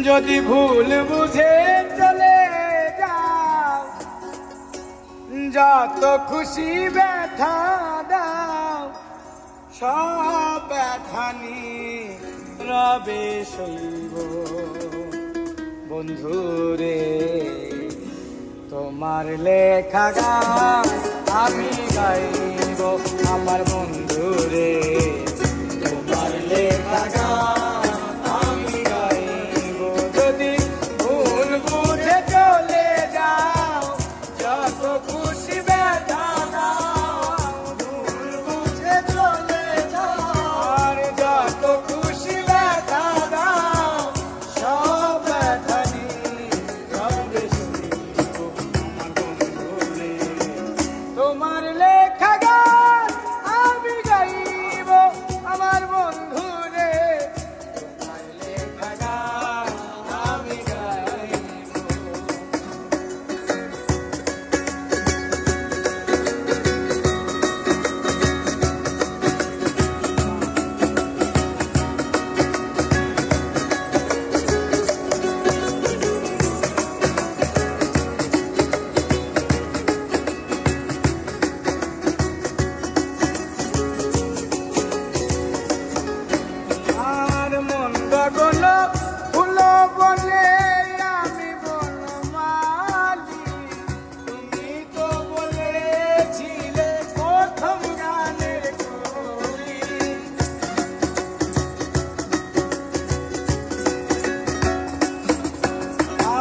যদি ভুল বুঝে চলে যাও, যত খুশি ব্যথা দাও, সব ব্যথা নিয়ে রবে সইব। বন্ধুরে তোমার লেখা গান আমি গাইব, আমার বন্ধুরে তোমার লেখা গান আমি গাইব। যদি ভুল বুঝে চলে যাও, যত খুশি ব্যথা দাও, ভুল বুঝে চলে যাও, আর যত খুশি ব্যথা দাও, সব ব্যথা নিয়ে রবে সইব। আমার বন্ধুরে তোমার লেখা গান আমি গাইব, আমার বন্ধুরে তোমার লেখা গান আমি গাইব। আর মন গগন ফুল বনে আমি বনমালী, তুমি তো বলেছিলে প্রথম গানের কলি।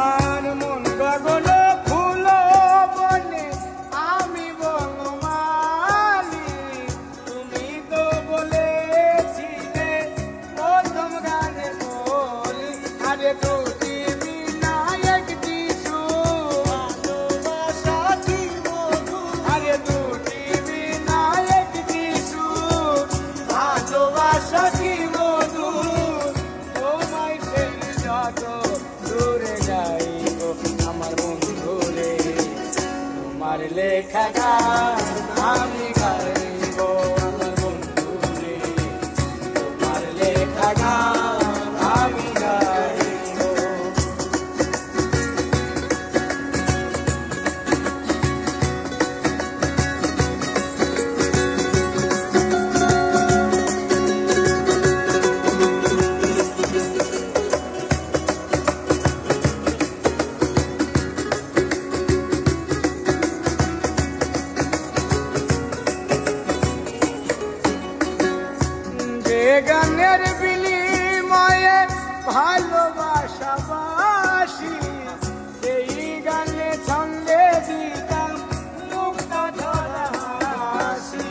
আর মন গগন ফুল বনে আমি বনমালী, তুমি তো বলেছিলে প্রথম গানে বলি। আরে দুটি বিনায়ক যিশু ভালোবাসা কি মধু, আরে দুটি বিনায়ক যিশু ভালোবাসা কি মধু, তোমায় সেই যত দূরে যাইব। আমার বন্ধুরে তোমার লেখা গান আমি গাইব, আমার বন্ধুরে তোমার লেখা গান আমি গাইব। যে গানের বিনিময়ে ভালোবাসা বাসি, সেই গানে ছন্দে দিতাম মুক্তা ধরা হাসি।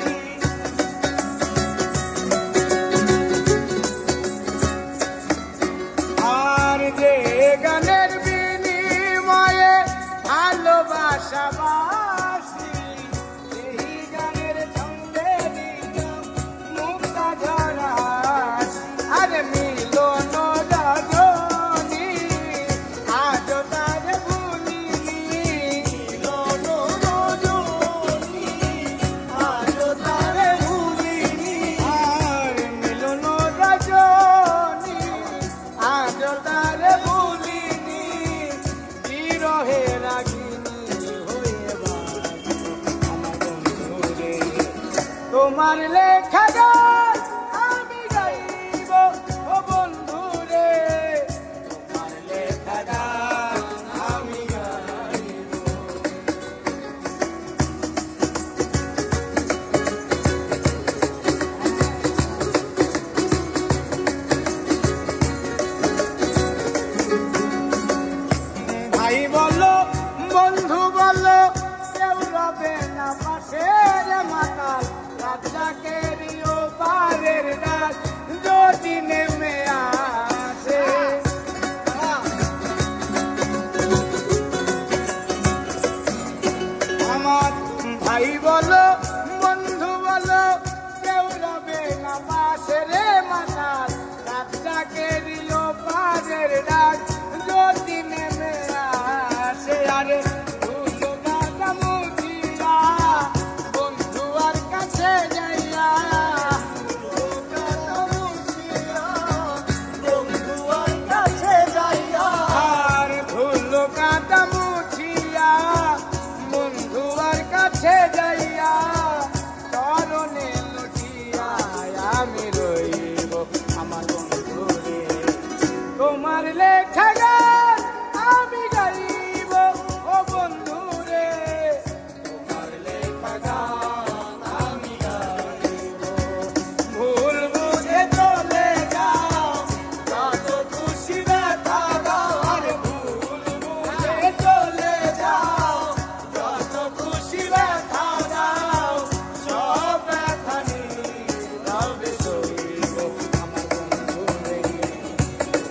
আর যে গানের বিনিময়ে ভালোবাসা বাসি, সেই গানের ছন্দে দিতাম মুক্তা ধরা হাসি। আরে মিলন রজনী আজ তার ভুলিনি, মিলন রজনী আজ তার ভুলিনি, আর মিলন রজনী আজ তার ভুলিনি, বিরহে রাগিনী হয়ে বাঁচব। আমার বন্ধুরে তোমার লেখা গান আমি গাইব, ও বন্ধুরে তোমার লেখা গান আমি গাইব। ভাই বলো বন্ধু বলো, কেউ রবে না পাশে রে মাতাল, রাজাকের পারের ডাক যদি নেমে আসে। আমার ভাই বলো বন্ধু বলো, কেউ রবে না পাশে রে মাতাল, রাজাকের পারের ডাক যদি নেমে আসে। আরে ভুলো না মুজিয়া বন্ধু আর কাছে যাইয়া, ভুলো না মুজিয়া বন্ধু আর কাছে যাইয়া, তোমার লেখা গান আমি গাইব ও বন্ধু রে, তোমার লেখা গান আমি গাইব। ভুল বুঝে চলে যাও যত খুশি ব্যথা দাও, আরে ভুল বুঝে চলে যাও যত খুশি ব্যথা দাও, সব ব্যথা নীরবে সইব আমার বন্ধু রে,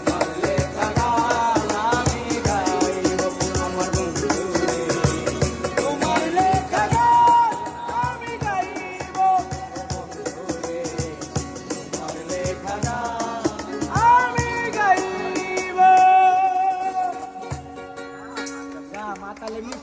তোমার লেখা গান আমি গাইব আমার বন্ধু রে, তোমার লেখা গান আমি গাইব ও বন্ধু রে, তোমার লেখা গান আমি গাইব। মাতালে মুখ